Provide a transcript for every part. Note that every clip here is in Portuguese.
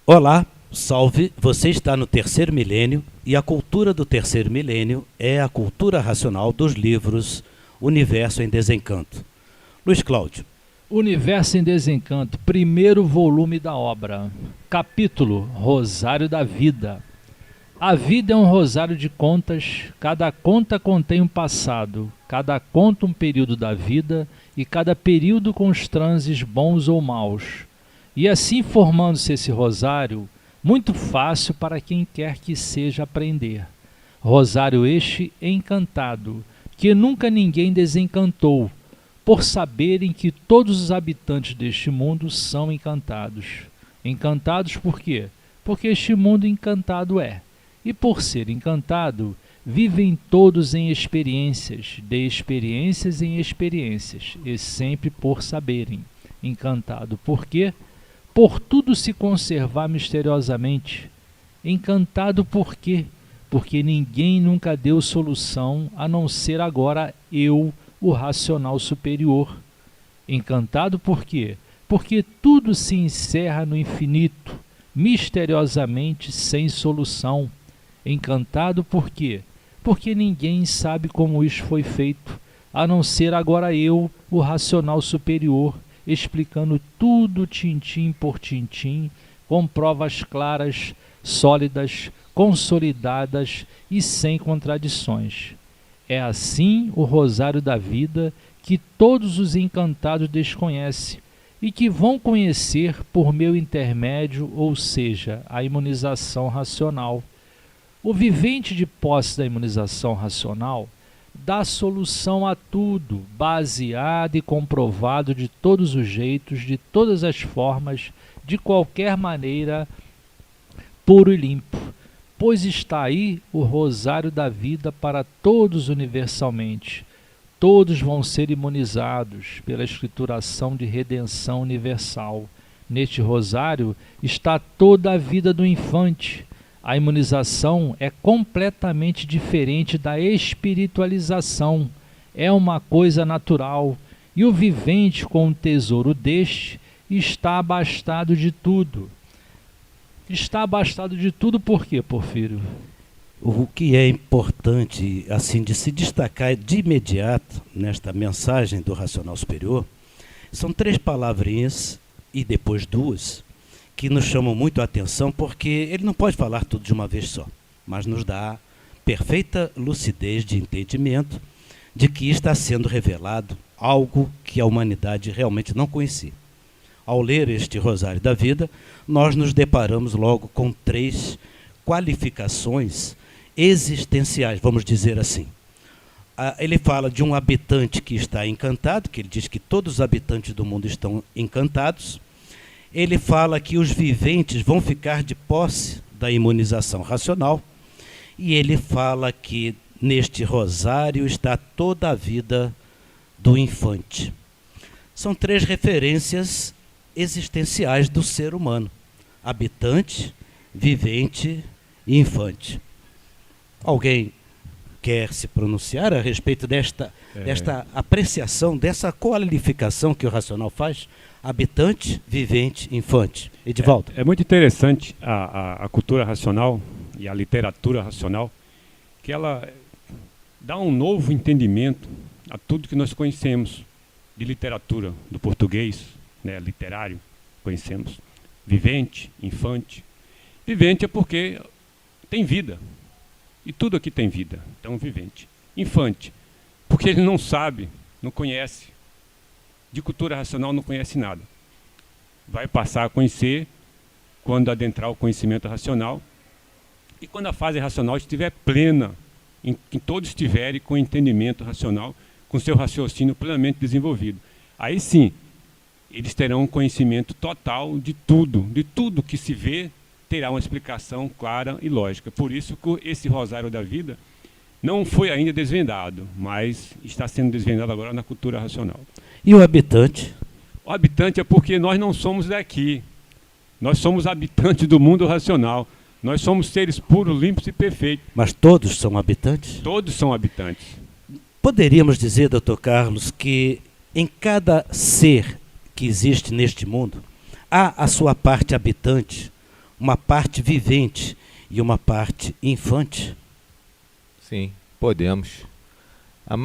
Olá, salve, você está no terceiro milênio e a cultura do terceiro milênio é a cultura racional dos livros Universo em Desencanto. Luiz Cláudio. Universo em Desencanto, primeiro volume da obra. Capítulo Rosário da Vida. A vida é um rosário de contas, cada conta contém um passado, cada conta um período da vida e cada período com os transes bons ou maus. E assim formando-se esse rosário, muito fácil para quem quer que seja aprender. Rosário este encantado, que nunca ninguém desencantou, por saberem que todos os habitantes deste mundo são encantados. Encantados por quê? Porque este mundo encantado é. E por ser encantado, vivem todos em experiências, de experiências em experiências, e sempre por saberem. Encantado por quê? Por tudo se conservar misteriosamente. Encantado por quê? Porque ninguém nunca deu solução, a não ser agora eu, o racional superior. Encantado por quê? Porque tudo se encerra no infinito, misteriosamente, sem solução. Encantado por quê? Porque ninguém sabe como isso foi feito, a não ser agora eu, o racional superior, explicando tudo tintim por tintim, com provas claras, sólidas, consolidadas e sem contradições. É assim o rosário da vida que todos os encantados desconhecem e que vão conhecer por meu intermédio, ou seja, a imunização racional. O vivente de posse da imunização racional dá solução a tudo, baseado e comprovado de todos os jeitos, de todas as formas, de qualquer maneira, puro e limpo. Pois está aí o rosário da vida para todos universalmente. Todos vão ser imunizados pela escrituração de redenção universal. Neste rosário está toda a vida do infante. A imunização é completamente diferente da espiritualização. É uma coisa natural. E o vivente com o tesouro deste está abastado de tudo. Está abastado de tudo por quê, Porfírio? O que é importante assim de se destacar de imediato nesta mensagem do Racional Superior são 3 palavrinhas e depois 2 que nos chamam muito a atenção, porque ele não pode falar tudo de uma vez só, mas nos dá perfeita lucidez de entendimento de que está sendo revelado algo que a humanidade realmente não conhecia. Ao ler este Rosário da Vida, nós nos deparamos logo com 3 qualificações existenciais, vamos dizer assim. Ele fala de um habitante que está encantado, que ele diz que todos os habitantes do mundo estão encantados. Ele fala que os viventes vão ficar de posse da imunização racional. E ele fala que neste rosário está toda a vida do infante. São 3 referências existenciais do ser humano: habitante, vivente e infante. Alguém quer se pronunciar a respeito desta apreciação, dessa qualificação que o racional faz? Habitante, vivente, infante. Edivaldo. É muito interessante a cultura racional e a literatura racional, que ela dá um novo entendimento a tudo que nós conhecemos de literatura, do português, né, literário, conhecemos. Vivente, infante. Vivente é porque tem vida. E tudo aqui tem vida. Então, vivente. Infante, porque ele não sabe, não conhece. De cultura racional não conhece nada. Vai passar a conhecer quando adentrar o conhecimento racional e quando a fase racional estiver plena, em todos estiverem com entendimento racional, com seu raciocínio plenamente desenvolvido. Aí sim, eles terão um conhecimento total de tudo que se vê, terá uma explicação clara e lógica. Por isso que esse rosário da vida não foi ainda desvendado, mas está sendo desvendado agora na cultura racional. E o habitante? O habitante é porque nós não somos daqui. Nós somos habitantes do mundo racional. Nós somos seres puros, limpos e perfeitos. Mas todos são habitantes? Todos são habitantes. Poderíamos dizer, Dr. Carlos, que em cada ser que existe neste mundo, há a sua parte habitante, uma parte vivente e uma parte infante? Sim, podemos.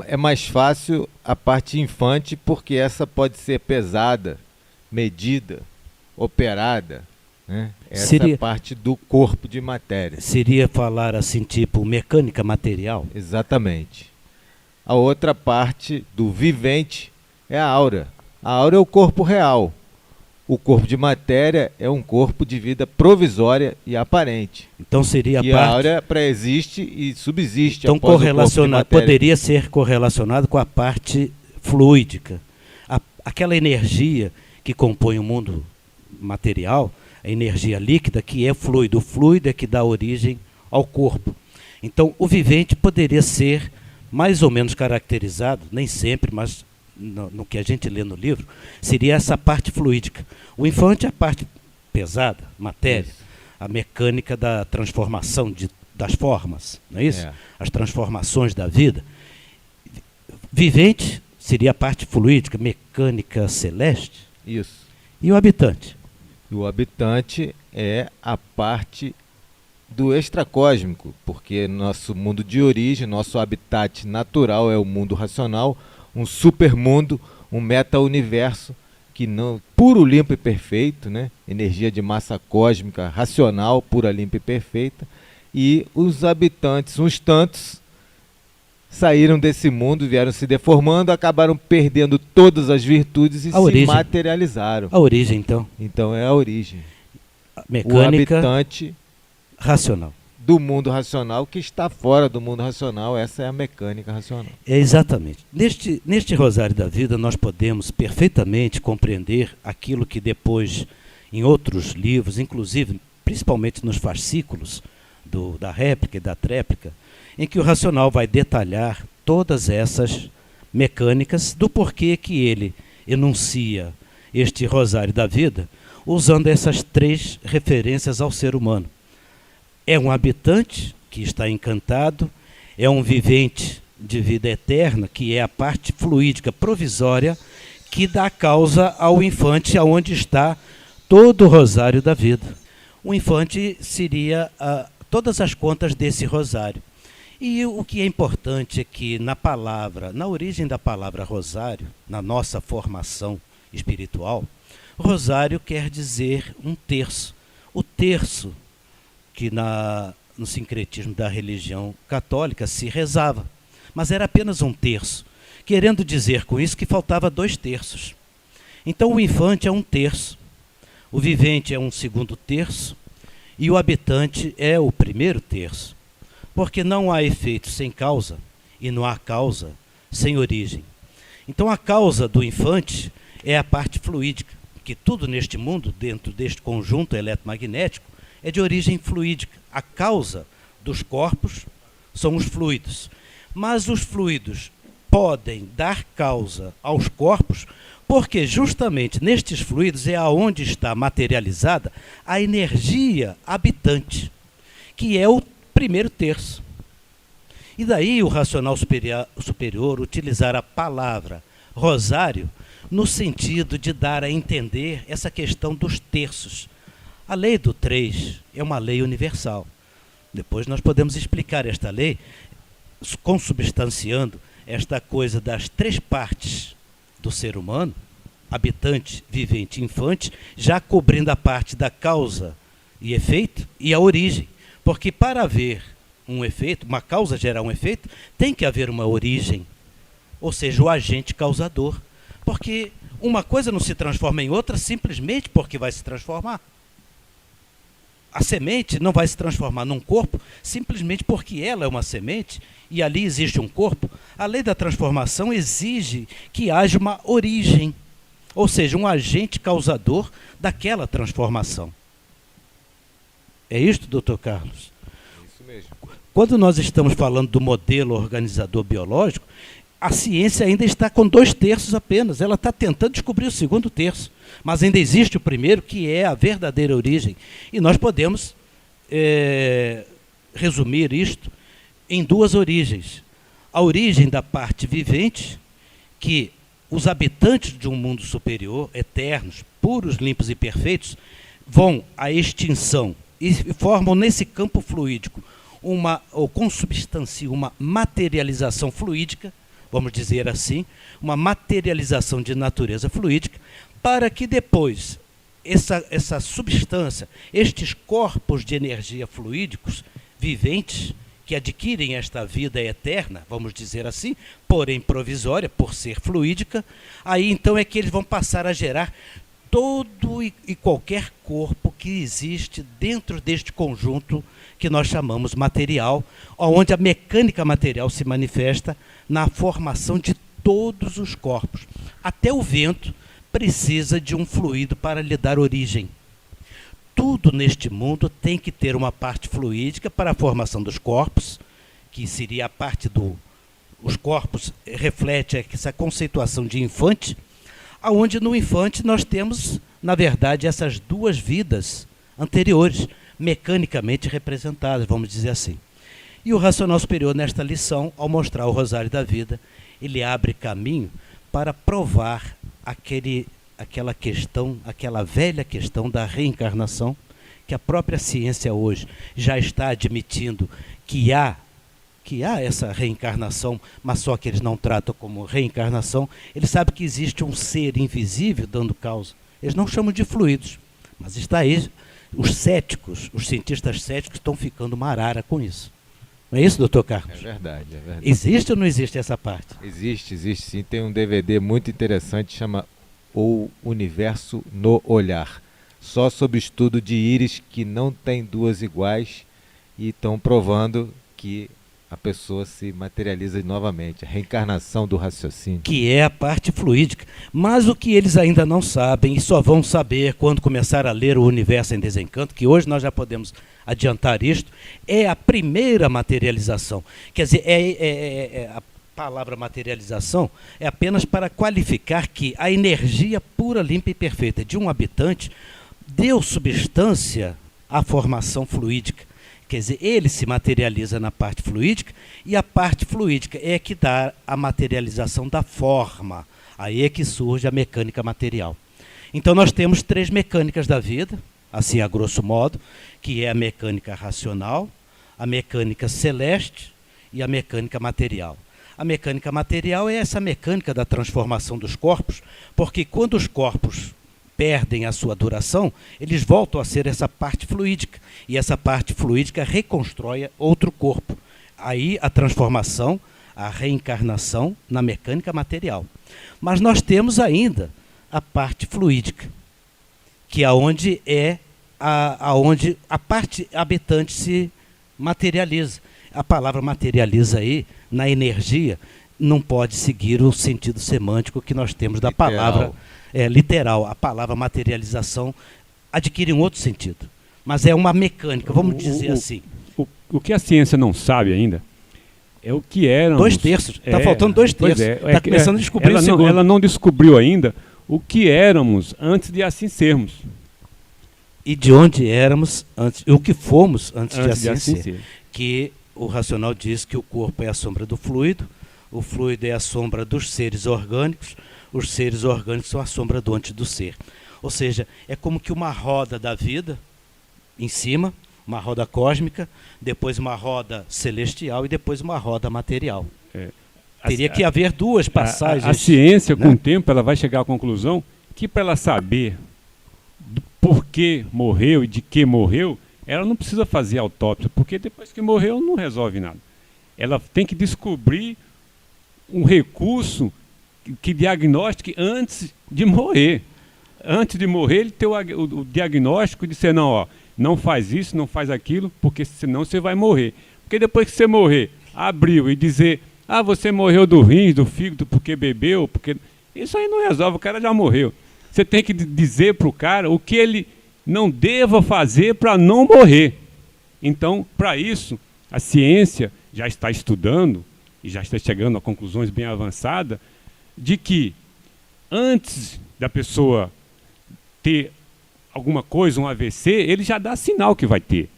É mais fácil a parte infante porque essa pode ser pesada, medida, operada, né? Essa Seria- é a parte do corpo de matéria. Seria falar assim, tipo mecânica material? Exatamente. A outra parte do vivente é a aura. A aura é o corpo real. O corpo de matéria é um corpo de vida provisória e aparente. Então seria E a a parte. aura preexiste e subsiste Então após o corpo de correlacionado, matéria. poderia ser correlacionado com a parte fluídica. Aquela energia que compõe o mundo material, a energia líquida que é fluido. O fluido é que dá origem ao corpo. Então o vivente poderia ser mais ou menos caracterizado, nem sempre, mas no que a gente lê no livro, seria essa parte fluídica. O infante é a parte pesada, matéria, Isso. a mecânica da transformação das formas, não é isso? É. As transformações da vida. Vivente seria a parte fluídica, mecânica celeste. Isso. E o habitante? E o habitante é a parte do extracósmico, porque nosso mundo de origem, nosso habitat natural é o mundo racional, um supermundo, um meta-universo que não puro, limpo e perfeito, né? Energia de massa cósmica racional, pura, limpa e perfeita. E os habitantes, uns tantos, saíram desse mundo, vieram se deformando, acabaram perdendo todas as virtudes e A origem. se materializaram. A origem, então, Então é a origem. O mecânica habitante racional. do mundo racional que está fora do mundo racional, essa é a mecânica racional. É exatamente. Neste Rosário da Vida, nós podemos perfeitamente compreender aquilo que depois, em outros livros, inclusive, principalmente nos fascículos da réplica e da tréplica, em que o racional vai detalhar todas essas mecânicas do porquê que ele enuncia este Rosário da Vida, usando essas 3 referências ao ser humano. É um habitante que está encantado, é um vivente de vida eterna, que é a parte fluídica provisória que dá causa ao infante, aonde está todo o rosário da vida. O infante seria todas as contas desse rosário. E o que é importante é que na origem da palavra rosário, na nossa formação espiritual, rosário quer dizer um terço. O terço que no sincretismo da religião católica se rezava, mas era apenas um terço, querendo dizer com isso que faltava 2 terços. Então o infante é um terço, o vivente é um segundo terço e o habitante é o primeiro terço, porque não há efeito sem causa e não há causa sem origem. Então a causa do infante é a parte fluídica, que tudo neste mundo, dentro deste conjunto eletromagnético, é de origem fluídica. A causa dos corpos são os fluidos. Mas os fluidos podem dar causa aos corpos porque justamente nestes fluidos é aonde está materializada a energia habitante, que é o primeiro terço. E daí o racional superior utilizar a palavra rosário no sentido de dar a entender essa questão dos terços. A lei do 3 é uma lei universal. Depois nós podemos explicar esta lei consubstanciando esta coisa das 3 partes do ser humano, habitante, vivente e infante, já cobrindo a parte da causa e efeito e a origem. Porque para haver um efeito, uma causa gerar um efeito, tem que haver uma origem, ou seja, o agente causador. Porque uma coisa não se transforma em outra simplesmente porque vai se transformar. A semente não vai se transformar num corpo simplesmente porque ela é uma semente e ali existe um corpo. A lei da transformação exige que haja uma origem, ou seja, um agente causador daquela transformação. É isto, doutor Carlos? Isso mesmo. Quando nós estamos falando do modelo organizador biológico, a ciência ainda está com 2 terços apenas. Ela está tentando descobrir o segundo terço. Mas ainda existe o primeiro, que é a verdadeira origem. E nós podemos resumir isto em 2 origens. A origem da parte vivente, que os habitantes de um mundo superior, eternos, puros, limpos e perfeitos, vão à extinção e formam nesse campo fluídico ou consubstanciam uma materialização fluídica, vamos dizer assim, uma materialização de natureza fluídica, para que depois essa substância, estes corpos de energia fluídicos viventes, que adquirem esta vida eterna, vamos dizer assim, porém provisória, por ser fluídica, aí então é que eles vão passar a gerar todo e qualquer corpo que existe dentro deste conjunto que nós chamamos material, onde a mecânica material se manifesta na formação de todos os corpos. Até o vento precisa de um fluido para lhe dar origem. Tudo neste mundo tem que ter uma parte fluídica para a formação dos corpos, que seria a parte os corpos reflete essa conceituação de infante, aonde no infante nós temos, na verdade, essas duas vidas anteriores, mecanicamente representadas, vamos dizer assim. E o racional superior, nesta lição, ao mostrar o rosário da vida, ele abre caminho para provar aquela questão, aquela velha questão da reencarnação, que a própria ciência hoje já está admitindo que há essa reencarnação, mas só que eles não tratam como reencarnação. Eles sabem que existe um ser invisível dando causa. Eles não chamam de fluidos, mas está aí, os cientistas céticos estão ficando marara com isso. Não é isso, doutor Carlos? É verdade. Existe ou não existe essa parte? Existe sim. Tem um DVD muito interessante, chama O Universo no Olhar. Só sobre o estudo de íris que não tem duas iguais e estão provando que a pessoa se materializa novamente, a reencarnação do raciocínio. Que é a parte fluídica. Mas o que eles ainda não sabem, e só vão saber quando começar a ler o Universo em Desencanto, que hoje nós já podemos adiantar isto, é a primeira materialização. Quer dizer, a palavra materialização é apenas para qualificar que a energia pura, limpa e perfeita de um habitante deu substância à formação fluídica. Quer dizer, ele se materializa na parte fluídica e a parte fluídica é que dá a materialização da forma. Aí é que surge a mecânica material. Então nós temos três mecânicas da vida, assim a grosso modo, que é a mecânica racional, a mecânica celeste e a mecânica material. A mecânica material é essa mecânica da transformação dos corpos, porque quando os corpos perdem a sua duração, eles voltam a ser essa parte fluídica, e essa parte fluídica reconstrói outro corpo. Aí a transformação, a reencarnação na mecânica material. Mas nós temos ainda a parte fluídica, que é onde aonde a parte habitante se materializa. A palavra materializa aí, na energia, não pode seguir o sentido semântico que nós temos da palavra literal. A palavra materialização adquire um outro sentido. Mas é uma mecânica, vamos dizer assim. O que a ciência não sabe ainda é o que éramos... 2/3, está faltando 2/3. Está começando a descobrir o segundo. Ela não descobriu ainda o que éramos antes de assim sermos. E de onde éramos, o que fomos antes de assim ser. Que o racional diz que o corpo é a sombra do fluido, o fluido é a sombra dos seres orgânicos, os seres orgânicos são a sombra do antes do ser. Ou seja, é como que uma roda da vida, em cima, uma roda cósmica, depois uma roda celestial e depois uma roda material. Teria que haver duas passagens. A ciência, com o tempo, ela vai chegar à conclusão que para ela saber do porquê morreu e de que morreu, ela não precisa fazer autópsia, porque depois que morreu não resolve nada. Ela tem que descobrir um recurso que diagnostique antes de morrer. Antes de morrer, ele ter o diagnóstico de dizer, não faz isso, não faz aquilo, porque senão você vai morrer. Porque depois que você morrer, abriu e dizer, você morreu do rins, do fígado, porque bebeu, porque... Isso aí não resolve, o cara já morreu. Você tem que dizer para o cara o que ele não deva fazer para não morrer. Então, para isso, a ciência já está estudando, e já está chegando a conclusões bem avançadas, de que antes da pessoa ter alguma coisa, um AVC, ele já dá sinal que vai ter.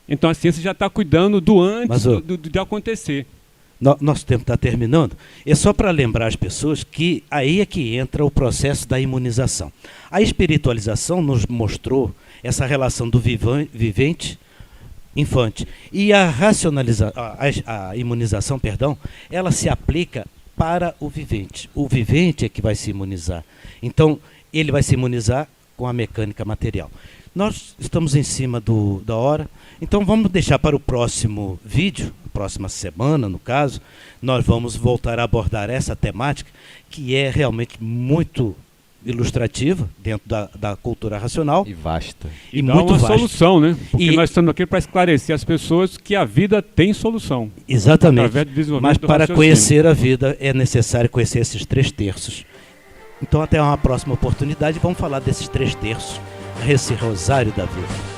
Então a ciência já está cuidando do antes de acontecer. Nosso tempo está terminando. É só para lembrar as pessoas que aí é que entra o processo da imunização. A espiritualização nos mostrou essa relação do vivente infante. E a imunização, ela se aplica para o vivente. O vivente é que vai se imunizar. Então, ele vai se imunizar com a mecânica material. Nós estamos em cima da hora, então vamos deixar para o próximo vídeo, próxima semana, no caso, nós vamos voltar a abordar essa temática, que é realmente muito ilustrativa dentro da cultura racional. E vasta. E dá uma solução, né? Porque nós estamos aqui para esclarecer as pessoas que a vida tem solução. Exatamente. Através do desenvolvimento Mas do para raciocínio. conhecer a vida é necessário conhecer esses 3 terços. Então até uma próxima oportunidade vamos falar desses 3 terços, esse rosário da vida.